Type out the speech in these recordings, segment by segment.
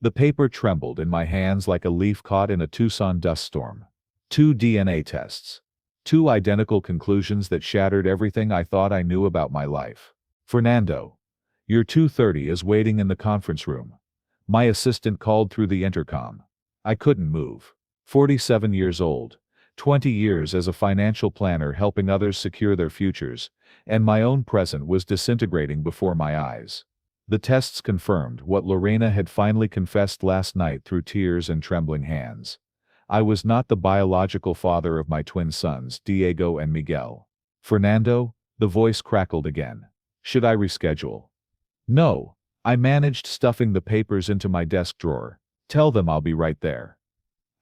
The paper trembled in my hands like a leaf caught in a Tucson dust storm. 2 DNA tests. 2 identical conclusions that shattered everything I thought I knew about my life. Fernando, your 2:30 is waiting in the conference room. My assistant called through the intercom. I couldn't move. 47 years old, 20 years as a financial planner helping others secure their futures, and my own present was disintegrating before my eyes. The tests confirmed what Lorena had finally confessed last night through tears and trembling hands. I was not the biological father of my twin sons, Diego and Miguel. Fernando, the voice crackled again. Should I reschedule? No. I managed stuffing the papers into my desk drawer. Tell them I'll be right there.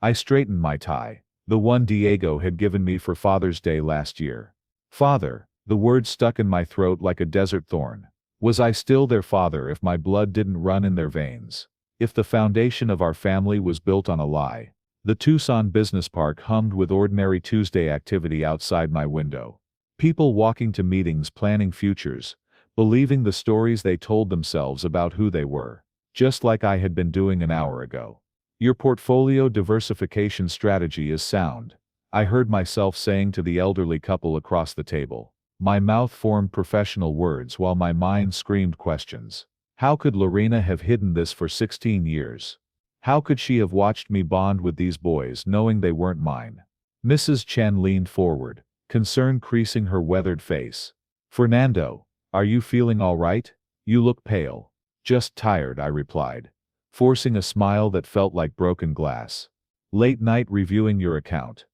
I straightened my tie, the one Diego had given me for Father's Day last year. Father, the word stuck in my throat like a desert thorn. Was I still their father if my blood didn't run in their veins? If the foundation of our family was built on a lie? The Tucson Business Park hummed with ordinary Tuesday activity outside my window. People walking to meetings planning futures, believing the stories they told themselves about who they were, just like I had been doing an hour ago. Your portfolio diversification strategy is sound, I heard myself saying to the elderly couple across the table. My mouth formed professional words while my mind screamed questions. How could Lorena have hidden this for 16 years? How could she have watched me bond with these boys knowing they weren't mine? Mrs. Chen leaned forward, concern creasing her weathered face. Fernando, are you feeling all right? You look pale. Just tired, I replied, forcing a smile that felt like broken glass. Late night reviewing your account.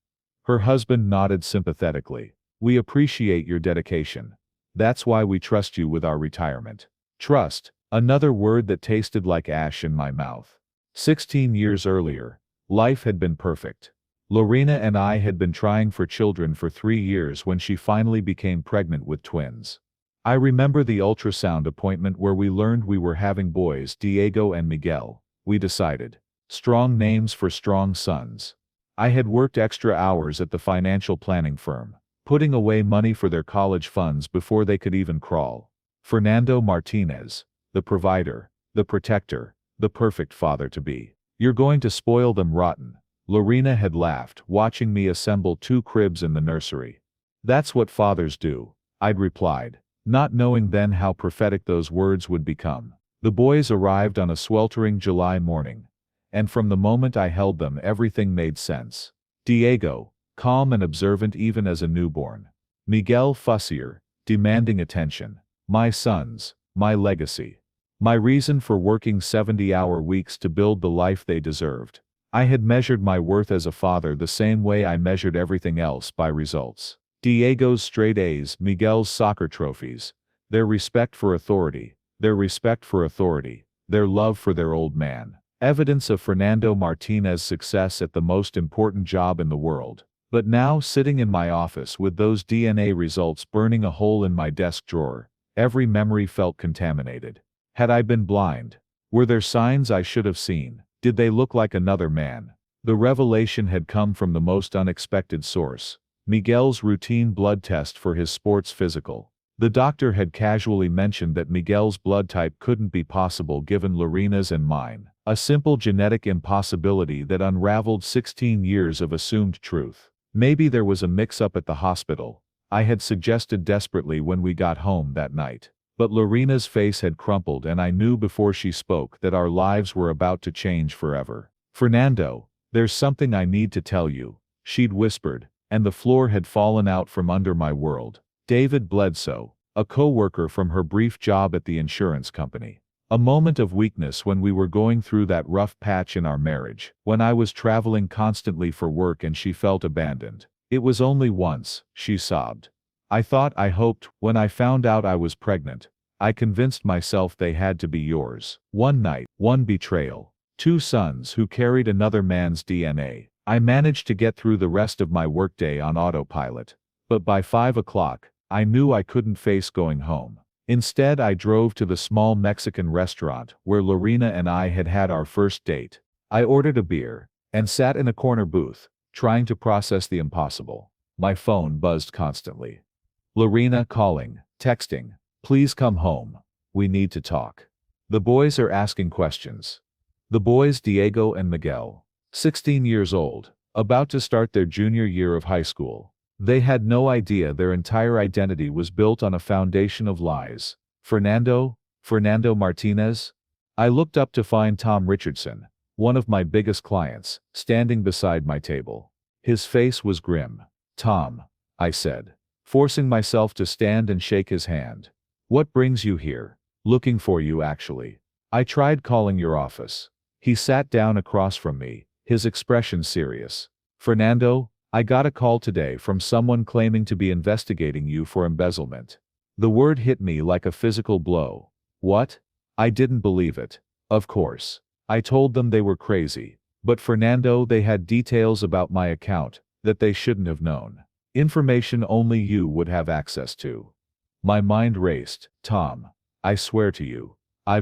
Her husband nodded sympathetically. We appreciate your dedication. That's why we trust you with our retirement. Trust, another word that tasted like ash in my mouth. 16 years earlier, life had been perfect. Lorena and I had been trying for children for 3 years when she finally became pregnant with twins. I remember the ultrasound appointment where we learned we were having boys, Diego and Miguel. We decided. Strong names for strong sons. I had worked extra hours at the financial planning firm, putting away money for their college funds before they could even crawl. Fernando Martinez, the provider, the protector, the perfect father-to-be. You're going to spoil them rotten. Lorena had laughed, watching me assemble 2 cribs in the nursery. That's what fathers do, I'd replied, not knowing then how prophetic those words would become. The boys arrived on a sweltering July morning, and from the moment I held them everything made sense. Diego, calm and observant even as a newborn. Miguel fussier, demanding attention. My sons, my legacy. My reason for working 70-hour weeks to build the life they deserved. I had measured my worth as a father the same way I measured everything else, by results. Diego's straight A's, Miguel's soccer trophies. Their respect for authority. Their respect for authority. Their love for their old man. Evidence of Fernando Martinez's success at the most important job in the world. But now, sitting in my office with those DNA results burning a hole in my desk drawer, every memory felt contaminated. Had I been blind? Were there signs I should have seen? Did they look like another man? The revelation had come from the most unexpected source. Miguel's routine blood test for his sports physical. The doctor had casually mentioned that Miguel's blood type couldn't be possible given Lorena's and mine. A simple genetic impossibility that unraveled 16 years of assumed truth. Maybe there was a mix-up at the hospital, I had suggested desperately when we got home that night. But Lorena's face had crumpled and I knew before she spoke that our lives were about to change forever. Fernando, there's something I need to tell you, she'd whispered, and the floor had fallen out from under my world. David Bledsoe, a co-worker from her brief job at the insurance company. A moment of weakness when we were going through that rough patch in our marriage, when I was traveling constantly for work and she felt abandoned. It was only once, she sobbed. I hoped, when I found out I was pregnant, I convinced myself they had to be yours. One night, one betrayal, 2 sons who carried another man's DNA. I managed to get through the rest of my workday on autopilot. But by 5 o'clock, I knew I couldn't face going home. Instead, I drove to the small Mexican restaurant where Lorena and I had had our first date. I ordered a beer and sat in a corner booth, trying to process the impossible. My phone buzzed constantly. Lorena calling, texting, please come home. We need to talk. The boys are asking questions. The boys Diego and Miguel, 16 years old, about to start their junior year of high school. They had no idea their entire identity was built on a foundation of lies. Fernando Martinez. I looked up to find Tom Richardson, one of my biggest clients, standing beside my table. His face was grim. "Tom," I said, forcing myself to stand and shake his hand. "What brings you here?" "Looking for you, actually. I tried calling your office." He sat down across from me, his expression serious. "Fernando, I got a call today from someone claiming to be investigating you for embezzlement." The word hit me like a physical blow. "What?" I didn't believe it. Of course. I told them they were crazy. But Fernando, they had details about my account that they shouldn't have known. Information only you would have access to. My mind raced. "Tom, I swear to you. I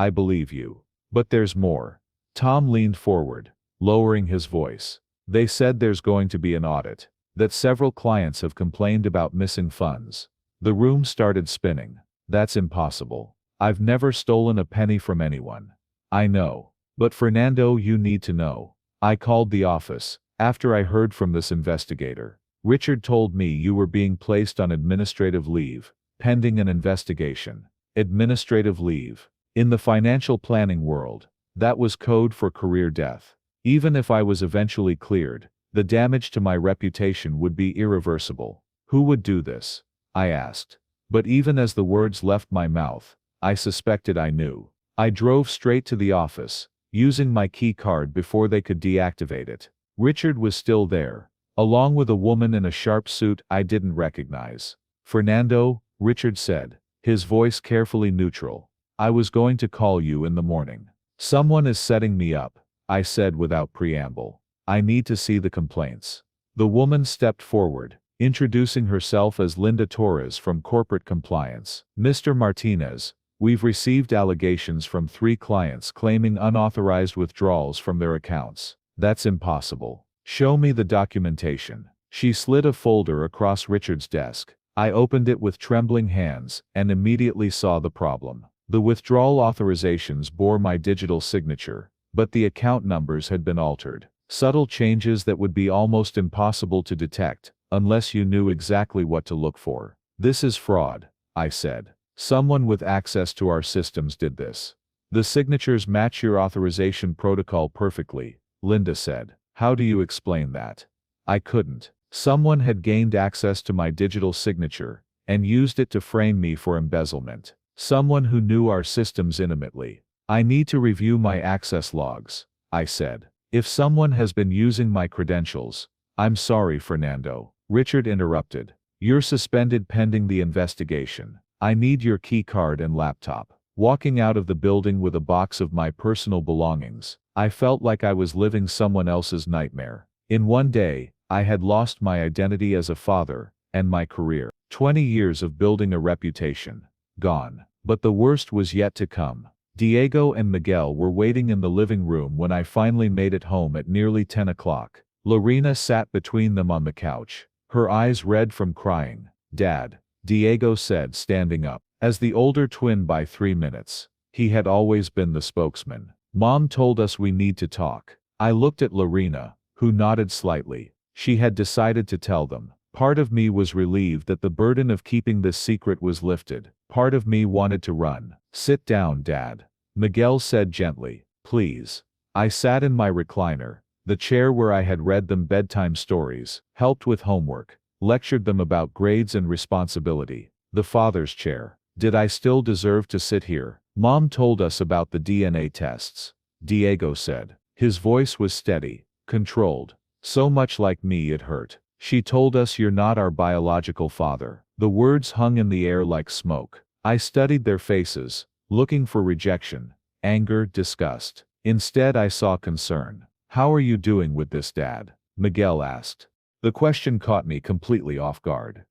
believe you. But there's more." Tom leaned forward, lowering his voice. "They said there's going to be an audit, that several clients have complained about missing funds." The room started spinning. "That's impossible. I've never stolen a penny from anyone." "I know. But Fernando, you need to know. I called the office after I heard from this investigator. Richard told me you were being placed on administrative leave, pending an investigation." Administrative leave. In the financial planning world, that was code for career death. Even if I was eventually cleared, the damage to my reputation would be irreversible. "Who would do this?" I asked. But even as the words left my mouth, I suspected I knew. I drove straight to the office, using my key card before they could deactivate it. Richard was still there, along with a woman in a sharp suit I didn't recognize. "Fernando," Richard said, his voice carefully neutral, "I was going to call you in the morning." "Someone is setting me up," I said without preamble. "I need to see the complaints." The woman stepped forward, introducing herself as Linda Torres from Corporate Compliance. "Mr. Martinez, we've received allegations from 3 clients claiming unauthorized withdrawals from their accounts." "That's impossible. Show me the documentation." She slid a folder across Richard's desk. I opened it with trembling hands and immediately saw the problem. The withdrawal authorizations bore my digital signature, but the account numbers had been altered. Subtle changes that would be almost impossible to detect unless you knew exactly what to look for. "This is fraud," I said. "Someone with access to our systems did this." "The signatures match your authorization protocol perfectly," Linda said. "How do you explain that?" I couldn't. Someone had gained access to my digital signature and used it to frame me for embezzlement. Someone who knew our systems intimately. "I need to review my access logs," I said. "If someone has been using my credentials—" "I'm sorry, Fernando," Richard interrupted. "You're suspended pending the investigation. I need your key card and laptop." Walking out of the building with a box of my personal belongings, I felt like I was living someone else's nightmare. In one day, I had lost my identity as a father, and my career. 20 years of building a reputation. Gone. But the worst was yet to come. Diego and Miguel were waiting in the living room when I finally made it home at nearly 10 o'clock. Lorena sat between them on the couch, her eyes red from crying. "Dad," Diego said, standing up. As the older twin by 3 minutes, he had always been the spokesman. "Mom told us we need to talk." I looked at Lorena, who nodded slightly. She had decided to tell them. Part of me was relieved that the burden of keeping this secret was lifted. Part of me wanted to run. "Sit down, Dad," Miguel said gently. "Please." I sat in my recliner, the chair where I had read them bedtime stories, helped with homework, lectured them about grades and responsibility. The father's chair. Did I still deserve to sit here? "Mom told us about the DNA tests," Diego said. His voice was steady, controlled. So much like me it hurt. "She told us you're not our biological father." The words hung in the air like smoke. I studied their faces, looking for rejection, anger, disgust. Instead I saw concern. "How are you doing with this, Dad?" Miguel asked. The question caught me completely off guard.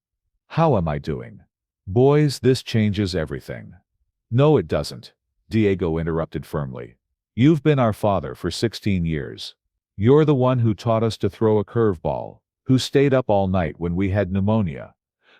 How am I doing? "Boys, this changes everything." "No, it doesn't," Diego interrupted firmly. "You've been our father for 16 years. You're the one who taught us to throw a curveball, who stayed up all night when we had pneumonia,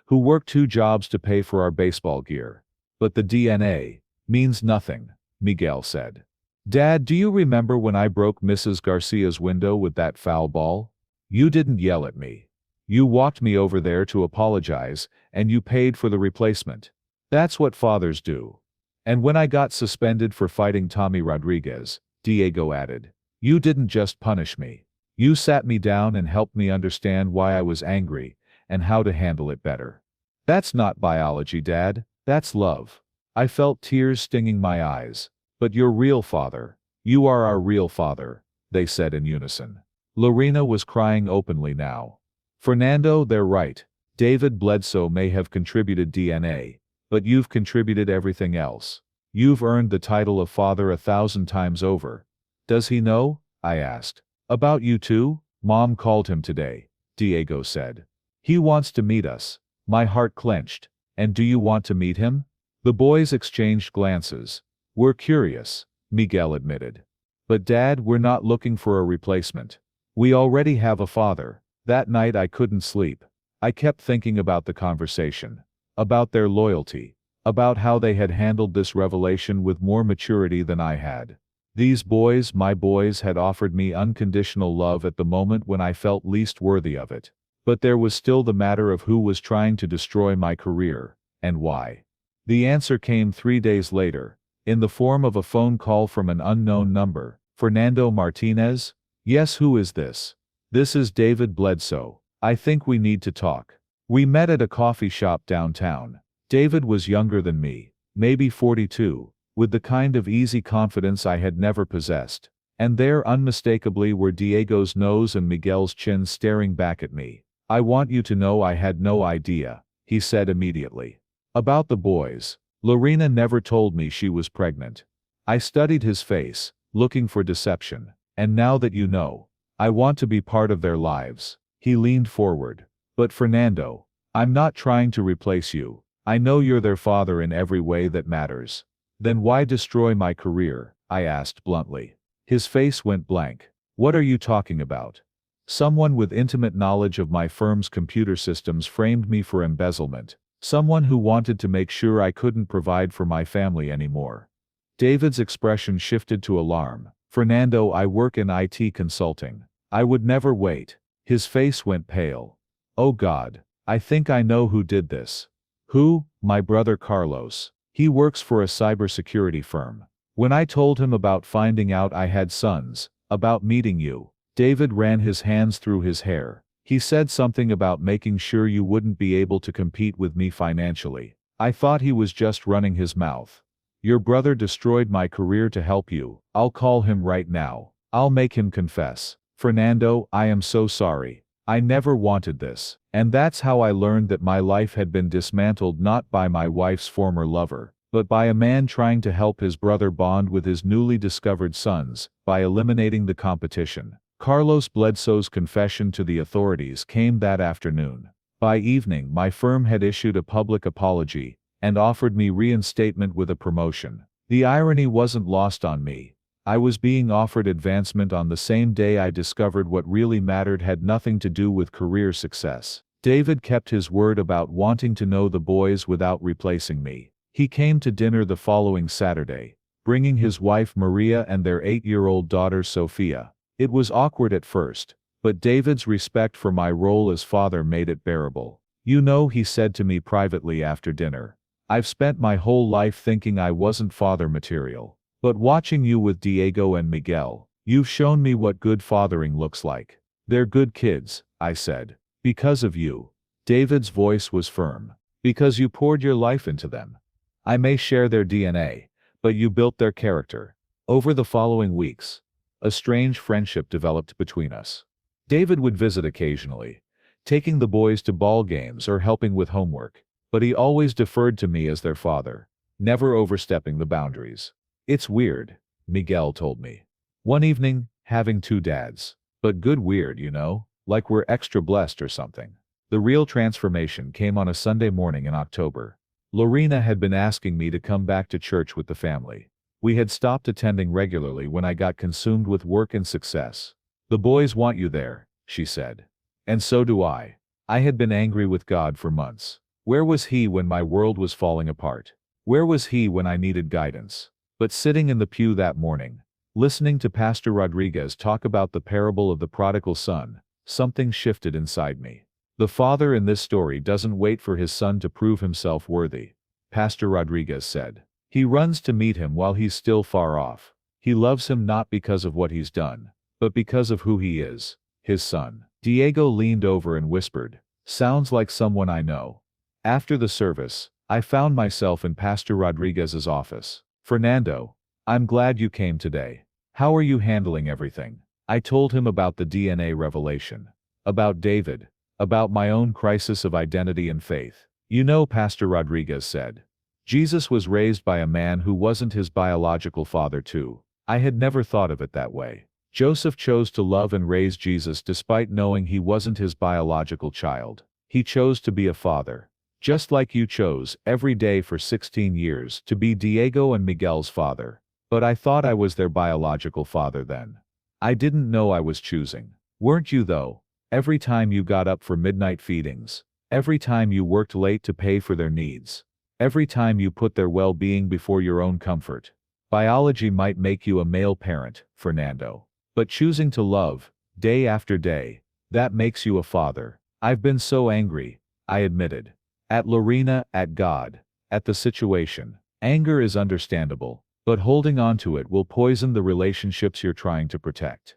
who worked 2 jobs to pay for our baseball gear. But the DNA means nothing," Miguel said. Dad, do you remember when I broke Mrs. Garcia's window with that foul ball? You didn't yell at me. You walked me over there to apologize, and you paid for the replacement. That's what fathers do. And when I got suspended for fighting Tommy Rodriguez, Diego added, you didn't just punish me. You sat me down and helped me understand why I was angry and how to handle it better. That's not biology, Dad. That's love. I felt tears stinging my eyes. But your real father. You are our real father, they said in unison. Lorena was crying openly now. Fernando, they're right. David Bledsoe may have contributed DNA, but you've contributed everything else. You've earned the title of father 1,000 times over. Does he know? I asked. About you too? Mom called him today, Diego said. He wants to meet us. My heart clenched. And do you want to meet him? The boys exchanged glances. We're curious, Miguel admitted. But Dad, we're not looking for a replacement. We already have a father. That night I couldn't sleep. I kept thinking about the conversation. About their loyalty. About how they had handled this revelation with more maturity than I had. These boys, my boys, had offered me unconditional love at the moment when I felt least worthy of it. But there was still the matter of who was trying to destroy my career, and why. The answer came 3 days later, in the form of a phone call from an unknown number. Fernando Martinez? Yes, who is this? This is David Bledsoe. I think we need to talk. We met at a coffee shop downtown. David was younger than me, maybe 42, with the kind of easy confidence I had never possessed. And there unmistakably were Diego's nose and Miguel's chin staring back at me. I want you to know I had no idea, he said immediately. About the boys. Lorena never told me she was pregnant. I studied his face, looking for deception. And now that you know, I want to be part of their lives. He leaned forward. But Fernando, I'm not trying to replace you. I know you're their father in every way that matters. Then why destroy my career? I asked bluntly. His face went blank. What are you talking about? Someone with intimate knowledge of my firm's computer systems framed me for embezzlement. Someone who wanted to make sure I couldn't provide for my family anymore. David's expression shifted to alarm. Fernando, I work in IT consulting. I would never wait. His face went pale. Oh God, I think I know who did this. Who? My brother Carlos. He works for a cybersecurity firm. When I told him about finding out I had sons, about meeting you, David ran his hands through his hair. He said something about making sure you wouldn't be able to compete with me financially. I thought he was just running his mouth. Your brother destroyed my career to help you. I'll call him right now. I'll make him confess. Fernando, I am so sorry. I never wanted this. And that's how I learned that my life had been dismantled not by my wife's former lover, but by a man trying to help his brother bond with his newly discovered sons, by eliminating the competition. Carlos Bledsoe's confession to the authorities came that afternoon. By evening, my firm had issued a public apology and offered me reinstatement with a promotion. The irony wasn't lost on me. I was being offered advancement on the same day I discovered what really mattered had nothing to do with career success. David kept his word about wanting to know the boys without replacing me. He came to dinner the following Saturday, bringing his wife Maria and their 8-year-old daughter Sophia. It was awkward at first, but David's respect for my role as father made it bearable. You know, he said to me privately after dinner, I've spent my whole life thinking I wasn't father material. But watching you with Diego and Miguel, you've shown me what good fathering looks like. They're good kids, I said. Because of you. David's voice was firm. Because you poured your life into them. I may share their DNA, but you built their character. Over the following weeks, a strange friendship developed between us. David would visit occasionally, taking the boys to ball games or helping with homework, but he always deferred to me as their father, never overstepping the boundaries. It's weird, Miguel told me. One evening, having 2 dads. But good weird, you know, like we're extra blessed or something. The real transformation came on a Sunday morning in October. Lorena had been asking me to come back to church with the family. We had stopped attending regularly when I got consumed with work and success. The boys want you there, she said. And so do I. I had been angry with God for months. Where was he when my world was falling apart? Where was he when I needed guidance? But sitting in the pew that morning, Listening to Pastor Rodriguez talk about the parable of the prodigal son, something shifted inside me. The father in this story doesn't wait for his son to prove himself worthy, Pastor Rodriguez said. He runs to meet him while he's still far off. He loves him not because of what he's done, but because of who he is, his son. Diego leaned over and whispered, "Sounds like someone I know." After the service, I found myself in Pastor Rodriguez's office. "Fernando, I'm glad you came today. How are you handling everything?" I told him about the DNA revelation, about David, about my own crisis of identity and faith. "You know," Pastor Rodriguez said, "Jesus was raised by a man who wasn't his biological father too." I had never thought of it that way. Joseph chose to love and raise Jesus despite knowing he wasn't his biological child. He chose to be a father. Just like you chose, every day for 16 years, to be Diego and Miguel's father. But I thought I was their biological father then. I didn't know I was choosing. Weren't you though? Every time you got up for midnight feedings. Every time you worked late to pay for their needs. Every time you put their well-being before your own comfort. Biology might make you a male parent, Fernando. But choosing to love, day after day, that makes you a father. I've been so angry, I admitted. At Lorena, at God, at the situation. Anger is understandable, but holding on to it will poison the relationships you're trying to protect.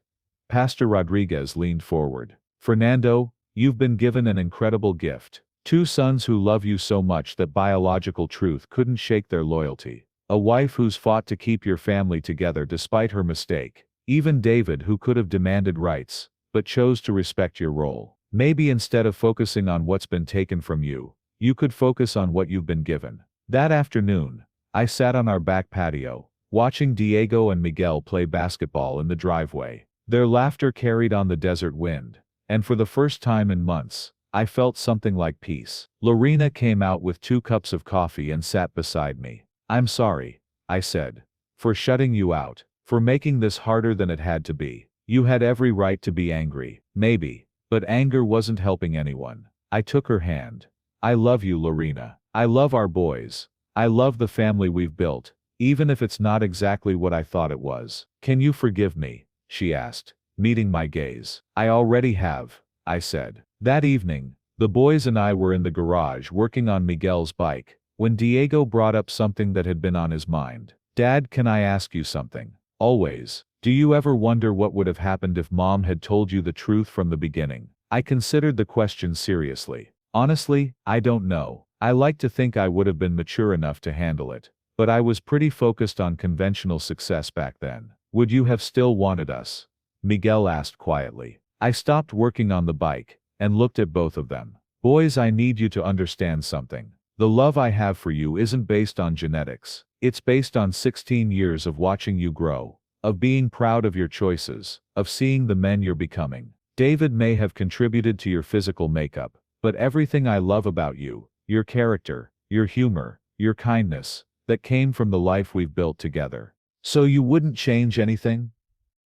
Pastor Rodriguez leaned forward. "Fernando, you've been given an incredible gift. 2 sons who love you so much that biological truth couldn't shake their loyalty. A wife who's fought to keep your family together despite her mistake. Even David, who could have demanded rights, but chose to respect your role. Maybe instead of focusing on what's been taken from you, you could focus on what you've been given." That afternoon, I sat on our back patio, watching Diego and Miguel play basketball in the driveway. Their laughter carried on the desert wind, and for the first time in months, I felt something like peace. Lorena came out with 2 cups of coffee and sat beside me. "I'm sorry," I said, "for shutting you out, for making this harder than it had to be. You had every right to be angry, maybe, but anger wasn't helping anyone." I took her hand. "I love you, Lorena. I love our boys. I love the family we've built, even if it's not exactly what I thought it was. Can you forgive me?" she asked, meeting my gaze. "I already have," I said. That evening, the boys and I were in the garage working on Miguel's bike, when Diego brought up something that had been on his mind. "Dad, can I ask you something?" "Always. Do you ever wonder what would have happened if Mom had told you the truth from the beginning?" I considered the question seriously. "Honestly, I don't know. I like to think I would have been mature enough to handle it. But I was pretty focused on conventional success back then." "Would you have still wanted us?" Miguel asked quietly. I stopped working on the bike, and looked at both of them. "Boys, I need you to understand something. The love I have for you isn't based on genetics. It's based on 16 years of watching you grow, of being proud of your choices, of seeing the men you're becoming. David may have contributed to your physical makeup, but everything I love about you, your character, your humor, your kindness, that came from the life we've built together." "So you wouldn't change anything?"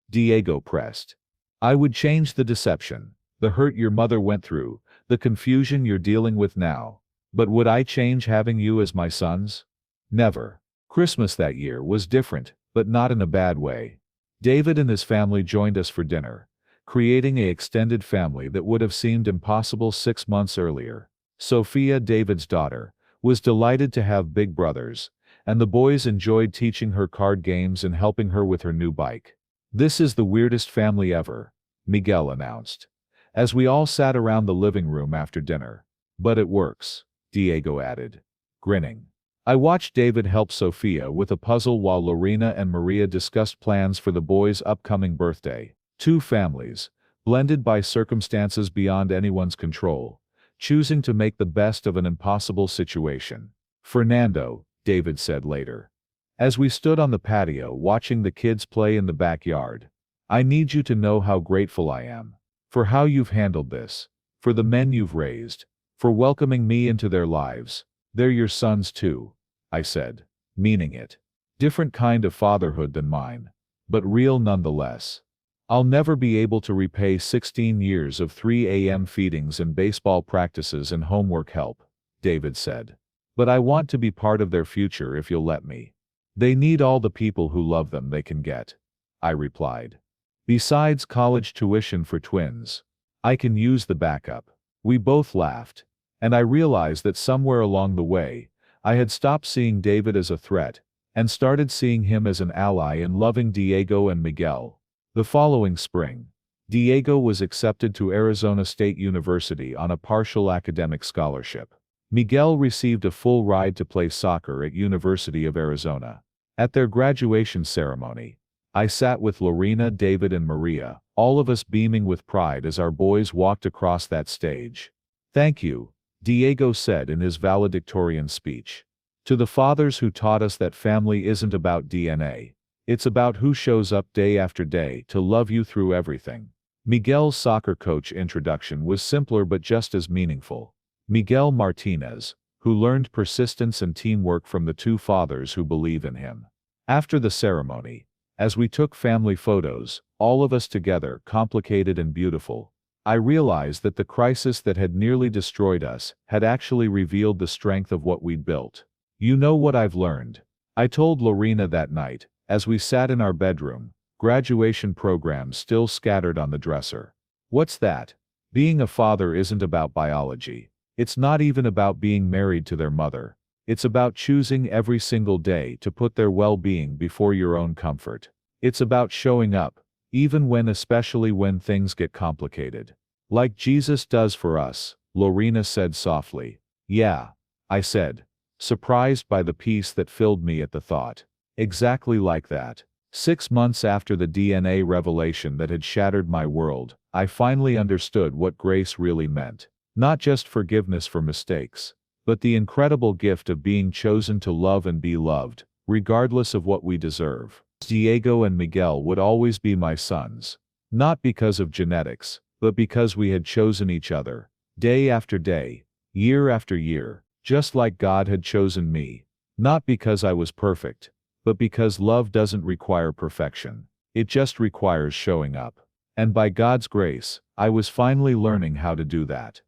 Diego pressed. "I would change the deception, the hurt your mother went through, the confusion you're dealing with now. But would I change having you as my sons? Never." Christmas that year was different, but not in a bad way. David and his family joined us for dinner, creating an extended family that would have seemed impossible 6 months earlier. Sophia, David's daughter, was delighted to have big brothers, and the boys enjoyed teaching her card games and helping her with her new bike. "This is the weirdest family ever," Miguel announced, as we all sat around the living room after dinner. "But it works," Diego added, grinning. I watched David help Sophia with a puzzle while Lorena and Maria discussed plans for the boys' upcoming birthday. 2 families, blended by circumstances beyond anyone's control, choosing to make the best of an impossible situation. "Fernando," David said later, as we stood on the patio watching the kids play in the backyard, "I need you to know how grateful I am. For how you've handled this. For the men you've raised. For welcoming me into their lives. They're your sons too," I said, meaning it. "Different kind of fatherhood than mine, but real nonetheless. I'll never be able to repay 16 years of 3 a.m. feedings and baseball practices and homework help," David said. "But I want to be part of their future if you'll let me. They need all the people who love them they can get." I replied. Besides college tuition for twins, I can use the backup. We both laughed, and I realized that somewhere along the way, I had stopped seeing David as a threat and started seeing him as an ally in loving Diego and Miguel. The following spring, Diego was accepted to Arizona State University on a partial academic scholarship. Miguel received a full ride to play soccer at University of Arizona. At their graduation ceremony, I sat with Lorena, David, and Maria, all of us beaming with pride as our boys walked across that stage. Thank you, Diego said in his valedictorian speech. To the fathers who taught us that family isn't about DNA. It's about who shows up day after day to love you through everything. Miguel's soccer coach introduction was simpler but just as meaningful. Miguel Martinez, who learned persistence and teamwork from the two fathers who believe in him. After the ceremony, as we took family photos, all of us together, complicated and beautiful, I realized that the crisis that had nearly destroyed us had actually revealed the strength of what we'd built. You know what I've learned? I told Lorena that night, as we sat in our bedroom, graduation programs still scattered on the dresser. What's that? Being a father isn't about biology. It's not even about being married to their mother. It's about choosing every single day to put their well-being before your own comfort. It's about showing up, especially when things get complicated. Like Jesus does for us, Lorena said softly. Yeah, I said, surprised by the peace that filled me at the thought. Exactly like that. 6 months after the DNA revelation that had shattered my world, I finally understood what grace really meant. Not just forgiveness for mistakes, but the incredible gift of being chosen to love and be loved, regardless of what we deserve. Diego and Miguel would always be my sons. Not because of genetics, but because we had chosen each other, day after day, year after year, just like God had chosen me. Not because I was perfect, but because love doesn't require perfection. It just requires showing up. And by God's grace, I was finally learning how to do that.